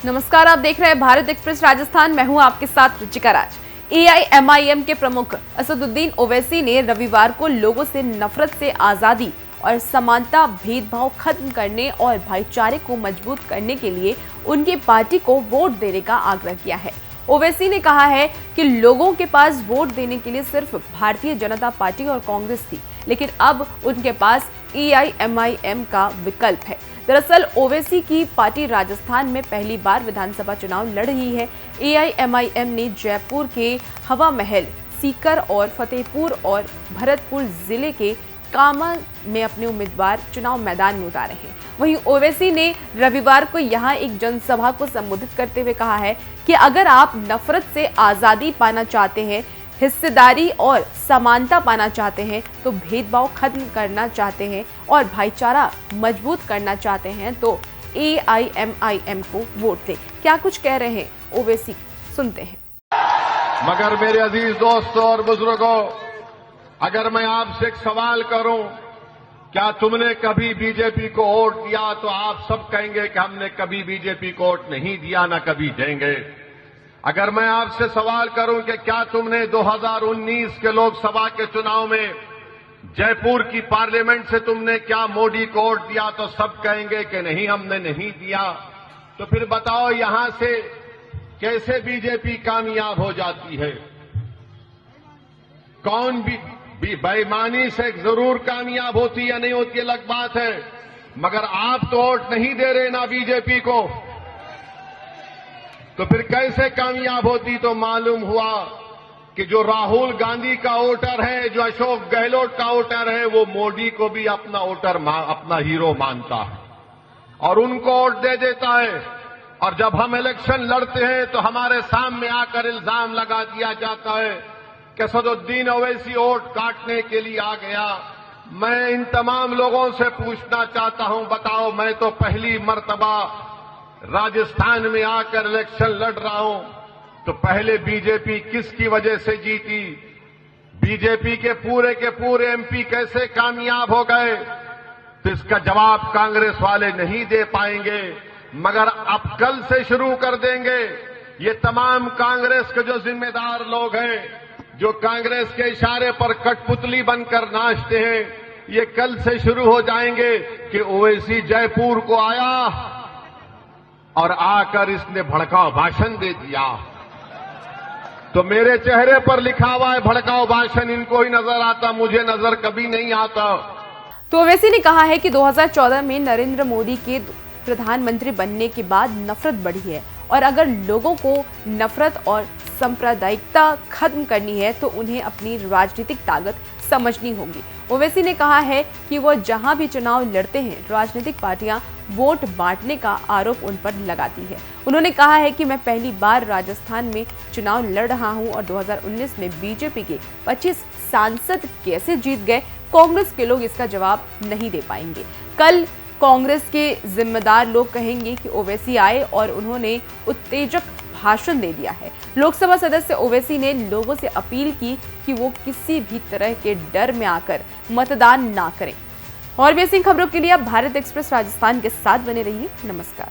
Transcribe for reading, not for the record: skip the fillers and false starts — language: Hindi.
नमस्कार, आप देख रहे हैं भारत एक्सप्रेस राजस्थान। मैं हूं आपके साथ रुचिका राज। एआईएमआईएम के प्रमुख असदुद्दीन ओवैसी ने रविवार को लोगों से नफरत से आजादी और समानता, भेदभाव खत्म करने और भाईचारे को मजबूत करने के लिए उनकी पार्टी को वोट देने का आग्रह किया है। ओवैसी ने कहा है कि लोगों के पास वोट देने के लिए सिर्फ भारतीय जनता पार्टी और कांग्रेस थी, लेकिन अब उनके पास एआईएमआईएम का विकल्प है। दरअसल ओवैसी की पार्टी राजस्थान में पहली बार विधानसभा चुनाव लड़ रही है। एआईएमआईएम ने जयपुर के हवा महल, सीकर और फतेहपुर और भरतपुर जिले के कामा में अपने उम्मीदवार चुनाव मैदान में उतारे हैं। वहीं ओवैसी ने रविवार को यहां एक जनसभा को संबोधित करते हुए कहा है कि अगर आप नफरत से आजादी पाना चाहते हैं, हिस्सेदारी और समानता पाना चाहते हैं, तो भेदभाव खत्म करना चाहते हैं और भाईचारा मजबूत करना चाहते हैं, तो एआईएमआईएम को वोट दें। क्या कुछ कह रहे हैं ओवैसी, सुनते हैं। मगर मेरे अजीज दोस्तों और बुजुर्गों, अगर मैं आपसे एक सवाल करूं, क्या तुमने कभी बीजेपी को वोट दिया, तो आप सब कहेंगे कि हमने कभी बीजेपी को वोट नहीं दिया, ना कभी देंगे। अगर मैं आपसे सवाल करूं कि क्या तुमने 2019 के लोकसभा के चुनाव में जयपुर की पार्लियामेंट से तुमने क्या मोदी को वोट दिया, तो सब कहेंगे कि नहीं, हमने नहीं दिया। तो फिर बताओ, यहां से कैसे बीजेपी कामयाब हो जाती है? कौन भी बेईमानी से जरूर कामयाब होती या नहीं होती अलग बात है, मगर आप तो वोट नहीं दे रहे ना बीजेपी को, तो फिर कैसे कामयाब होती? तो मालूम हुआ कि जो राहुल गांधी का वोटर है, जो अशोक गहलोत का वोटर है, वो मोदी को भी अपना वोटर, अपना हीरो मानता है और उनको वोट दे देता है। और जब हम इलेक्शन लड़ते हैं तो हमारे सामने आकर इल्जाम लगा दिया जाता है कि असदुद्दीन ओवैसी वोट काटने के लिए आ गया। मैं इन तमाम लोगों से पूछना चाहता हूं, बताओ, मैं तो पहली मर्तबा राजस्थान में आकर इलेक्शन लड़ रहा हूं, तो पहले बीजेपी किसकी वजह से जीती? बीजेपी के पूरे एमपी कैसे कामयाब हो गए? तो इसका जवाब कांग्रेस वाले नहीं दे पाएंगे, मगर अब कल से शुरू कर देंगे। ये तमाम कांग्रेस के जो जिम्मेदार लोग हैं, जो कांग्रेस के इशारे पर कठपुतली बनकर नाचते हैं, ये कल से शुरू हो जाएंगे कि ओवैसी जयपुर को आया और आकर इसने भड़काऊ भाषण दे दिया। तो मेरे चेहरे पर लिखा हुआ है भड़काऊ भाषण, इनको ही नजर आता, मुझे नजर कभी नहीं आता। तो ओवैसी ने कहा है कि 2014 में नरेंद्र मोदी के प्रधानमंत्री बनने के बाद नफरत बढ़ी है और अगर लोगों को नफरत और सांप्रदायिकता खत्म करनी है तो उन्हें अपनी राजनीतिक ताकत समझनी होगी। ओवैसी ने कहा है कि वह जहां भी चुनाव लड़ते हैं, राजनीतिक पार्टियां वोट बांटने का आरोप उन पर लगाती है। उन्होंने कहा है कि मैं पहली बार राजस्थान में चुनाव लड़ रहा हूं और 2019 में बीजेपी के 25 सांसद कैसे जीत गए, कांग्रेस के लोग इसका जवाब नहीं दे पाएंगे। कल कांग्रेस के जिम्मेदार लोग कहेंगे कि ओवैसी आए और उन्होंने उत्तेजक भाषण दे दिया है। लोकसभा सदस्य ओवैसी ने लोगों से अपील की कि वो किसी भी तरह के डर में आकर मतदान ना करें। और भी ऐसी खबरों के लिए आप भारत एक्सप्रेस राजस्थान के साथ बने रहिए। नमस्कार।